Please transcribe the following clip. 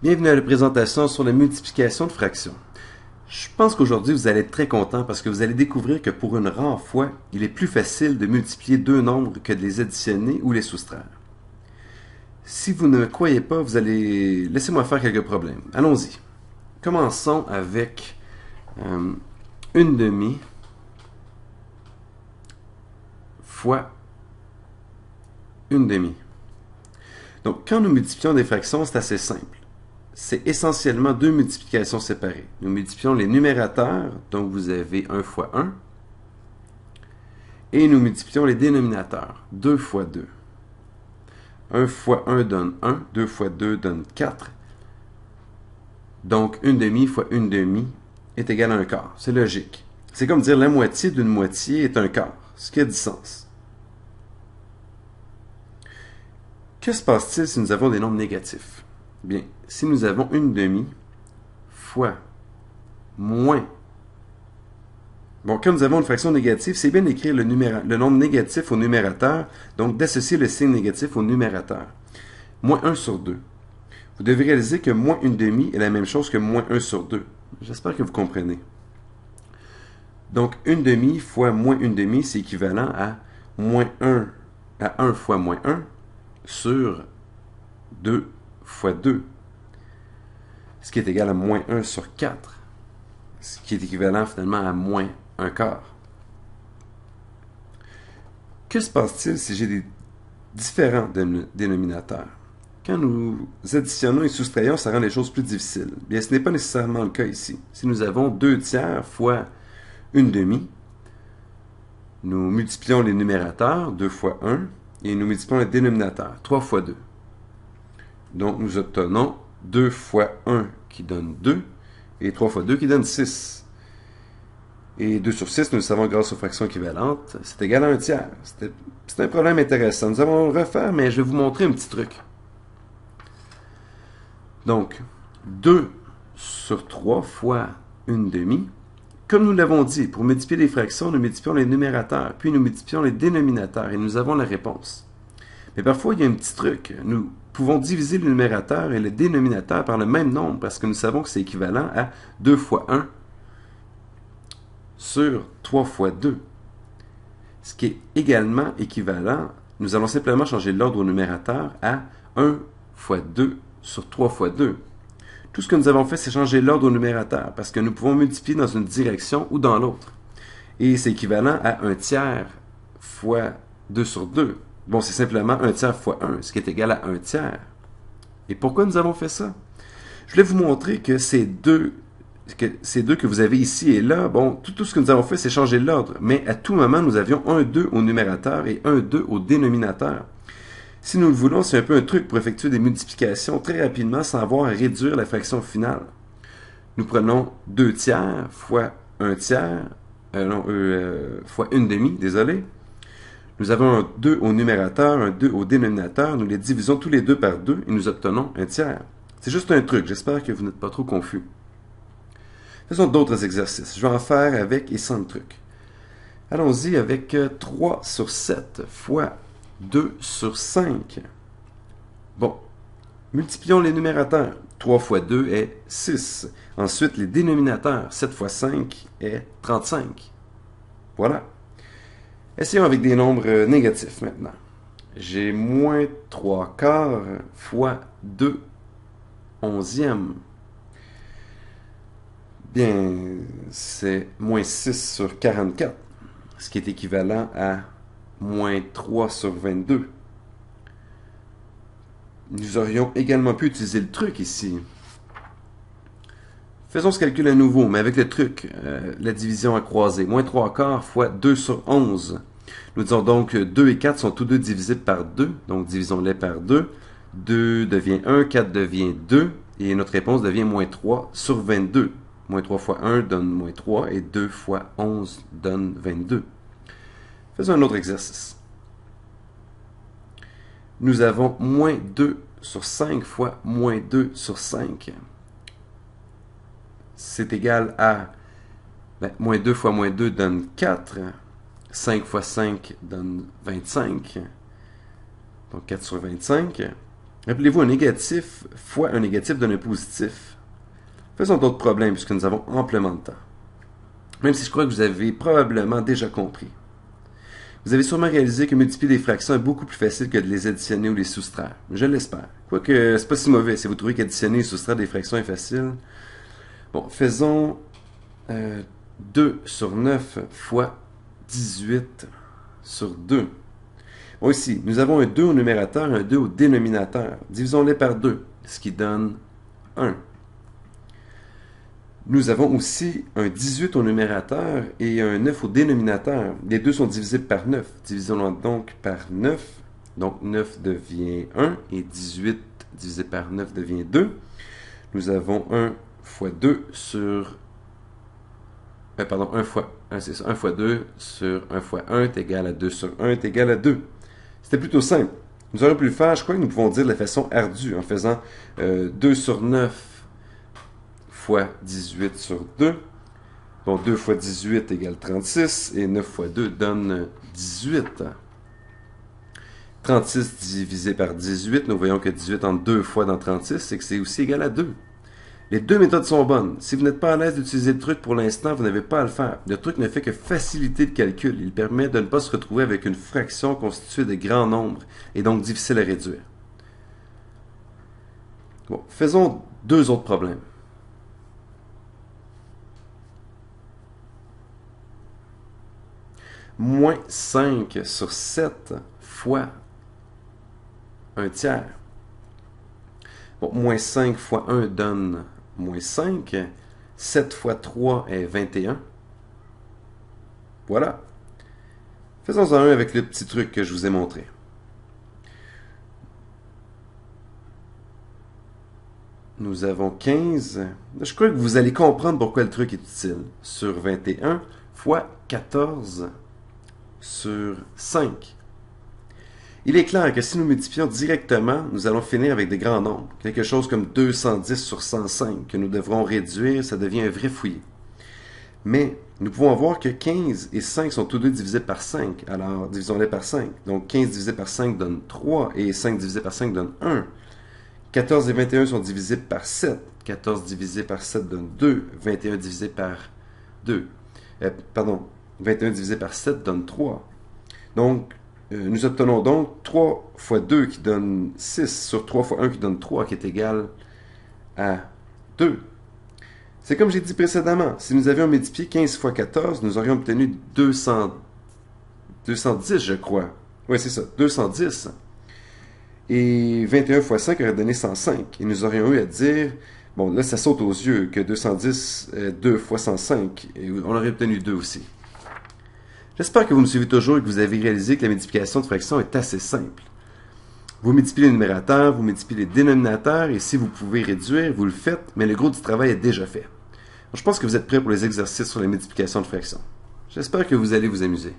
Bienvenue à la présentation sur la multiplication de fractions. Je pense qu'aujourd'hui vous allez être très content parce que vous allez découvrir que pour une rare fois, il est plus facile de multiplier deux nombres que de les additionner ou les soustraire. Si vous ne me croyez pas, vous allez... Laissez-moi faire quelques problèmes. Allons-y. Commençons avec une demi fois une demi. Donc, quand nous multiplions des fractions, c'est assez simple. C'est essentiellement deux multiplications séparées. Nous multiplions les numérateurs, donc vous avez 1 fois 1, et nous multiplions les dénominateurs, 2 fois 2. 1 fois 1 donne 1, 2 fois 2 donne 4. Donc, une demi fois une demi est égal à un quart. C'est logique. C'est comme dire la moitié d'une moitié est un quart, ce qui a du sens. Que se passe-t-il si nous avons des nombres négatifs? Bien, si nous avons une demi fois moins... Bon, quand nous avons une fraction négative, c'est bien d'écrire le nombre négatif au numérateur, donc d'associer le signe négatif au numérateur. Moins 1 sur 2. Vous devez réaliser que moins une demi est la même chose que moins 1 sur 2. J'espère que vous comprenez. Donc, une demi fois moins une demi, c'est équivalent à moins 1 à 1 fois moins 1 sur 2 fois 2, ce qui est égal à moins 1 sur 4, ce qui est équivalent finalement à moins un quart. Que se passe-t-il si j'ai des différents dénominateurs? Quand nous additionnons et soustrayons, ça rend les choses plus difficiles. Bien, ce n'est pas nécessairement le cas ici. Si nous avons 2 tiers fois une demi, nous multiplions les numérateurs, 2 fois 1, et nous multiplions les dénominateurs, 3 fois 2. Donc, nous obtenons 2 fois 1 qui donne 2 et 3 fois 2 qui donne 6. Et 2 sur 6, nous le savons grâce aux fractions équivalentes, c'est égal à 1 tiers. C'est un problème intéressant. Nous allons le refaire, mais je vais vous montrer un petit truc. Donc, 2 sur 3 fois une demi. Comme nous l'avons dit, pour multiplier les fractions, nous multiplions les numérateurs, puis nous multiplions les dénominateurs, et nous avons la réponse. Mais parfois, il y a un petit truc. Nous pouvons diviser le numérateur et le dénominateur par le même nombre parce que nous savons que c'est équivalent à 2 fois 1 sur 3 fois 2. Ce qui est également équivalent, nous allons simplement changer l'ordre au numérateur à 1 fois 2 sur 3 fois 2. Tout ce que nous avons fait, c'est changer l'ordre au numérateur parce que nous pouvons multiplier dans une direction ou dans l'autre. Et c'est équivalent à 1 tiers fois 2 sur 2. Bon, c'est simplement 1 tiers fois 1, ce qui est égal à 1 tiers. Et pourquoi nous avons fait ça? Je voulais vous montrer que ces deux que vous avez ici et là, bon, tout ce que nous avons fait, c'est changer l'ordre. Mais à tout moment, nous avions 1, 2 au numérateur et 1, 2 au dénominateur. Si nous le voulons, c'est un peu un truc pour effectuer des multiplications très rapidement sans avoir à réduire la fraction finale. Nous prenons 2 tiers fois 1 tiers, fois une demi, désolé. Nous avons un 2 au numérateur, un 2 au dénominateur. Nous les divisons tous les deux par 2 et nous obtenons un tiers. C'est juste un truc. J'espère que vous n'êtes pas trop confus. Faisons d'autres exercices. Je vais en faire avec et sans le truc. Allons-y avec 3 sur 7 fois 2 sur 5. Bon. Multiplions les numérateurs. 3 fois 2 est 6. Ensuite, les dénominateurs. 7 fois 5 est 35. Voilà. Essayons avec des nombres négatifs maintenant. J'ai moins 3 quarts fois 2 onzièmes. Bien, c'est moins 6 sur 44, ce qui est équivalent à moins 3 sur 22. Nous aurions également pu utiliser le truc ici. Faisons ce calcul à nouveau, mais avec le truc, la division à croiser. Moins 3 quarts fois 2 sur 11. Nous disons donc que 2 et 4 sont tous deux divisibles par 2, donc divisons-les par 2. 2 devient 1, 4 devient 2, et notre réponse devient moins 3 sur 22. Moins 3 fois 1 donne moins 3, et 2 fois 11 donne 22. Faisons un autre exercice. Nous avons moins 2 sur 5 fois moins 2 sur 5. C'est égal à moins 2 fois moins 2 donne 4. 5 fois 5 donne 25. Donc 4 sur 25. Rappelez-vous, un négatif fois un négatif donne un positif. Faisons d'autres problèmes puisque nous avons amplement de temps. Même si je crois que vous avez probablement déjà compris. Vous avez sûrement réalisé que multiplier des fractions est beaucoup plus facile que de les additionner ou les soustraire. Je l'espère. Quoique, c'est pas si mauvais si vous trouvez qu'additionner et soustraire des fractions est facile. Bon, faisons 2 sur 9 fois 18 sur 2. Bon, ici, nous avons un 2 au numérateur et un 2 au dénominateur. Divisons-les par 2, ce qui donne 1. Nous avons aussi un 18 au numérateur et un 9 au dénominateur. Les deux sont divisibles par 9. Divisons-les donc par 9. Donc 9 devient 1 et 18 divisé par 9 devient 2. Nous avons 1 fois 2 sur... pardon, 1 fois 1, c'est ça. 1 fois 2 sur 1 fois 1 est égal à 2 sur 1 est égal à 2. C'était plutôt simple. Nous aurions pu le faire, je crois que nous pouvons dire de la façon ardue, en faisant 2 sur 9 fois 18 sur 2. Bon, 2 fois 18 égale 36, et 9 fois 2 donne 18. 36 divisé par 18, nous voyons que 18 entre 2 fois dans 36, c'est que c'est aussi égal à 2. Les deux méthodes sont bonnes. Si vous n'êtes pas à l'aise d'utiliser le truc pour l'instant, vous n'avez pas à le faire. Le truc ne fait que faciliter le calcul. Il permet de ne pas se retrouver avec une fraction constituée de grands nombres et donc difficile à réduire. Bon, faisons deux autres problèmes. Moins 5 sur 7 fois 1 tiers. Bon, moins 5 fois 1 donne moins 5. 7 fois 3 est 21. Voilà. Faisons-en un avec le petit truc que je vous ai montré. Nous avons 15. Je crois que vous allez comprendre pourquoi le truc est utile. Sur 21 fois 14 sur 5. Il est clair que si nous multiplions directement, nous allons finir avec des grands nombres. Quelque chose comme 210 sur 105 que nous devrons réduire, ça devient un vrai fouillis. Mais nous pouvons voir que 15 et 5 sont tous deux divisés par 5. Alors, divisons-les par 5. Donc 15 divisé par 5 donne 3 et 5 divisé par 5 donne 1. 14 et 21 sont divisibles par 7. 14 divisé par 7 donne 2. 21 divisé par 2. 21 divisé par 7 donne 3. Donc, nous obtenons donc 3 fois 2 qui donne 6 sur 3 fois 1 qui donne 3 qui est égal à 2. C'est comme j'ai dit précédemment, si nous avions multiplié 15 fois 14, nous aurions obtenu 210, je crois. Oui, c'est ça, 210. Et 21 fois 5 aurait donné 105. Et nous aurions eu à dire, bon, là, ça saute aux yeux, que 210 est 2 fois 105. Et on aurait obtenu 2 aussi. J'espère que vous me suivez toujours et que vous avez réalisé que la multiplication de fractions est assez simple. Vous multipliez les numérateurs, vous multipliez les dénominateurs, et si vous pouvez réduire, vous le faites, mais le gros du travail est déjà fait. Je pense que vous êtes prêts pour les exercices sur la multiplication de fractions. J'espère que vous allez vous amuser.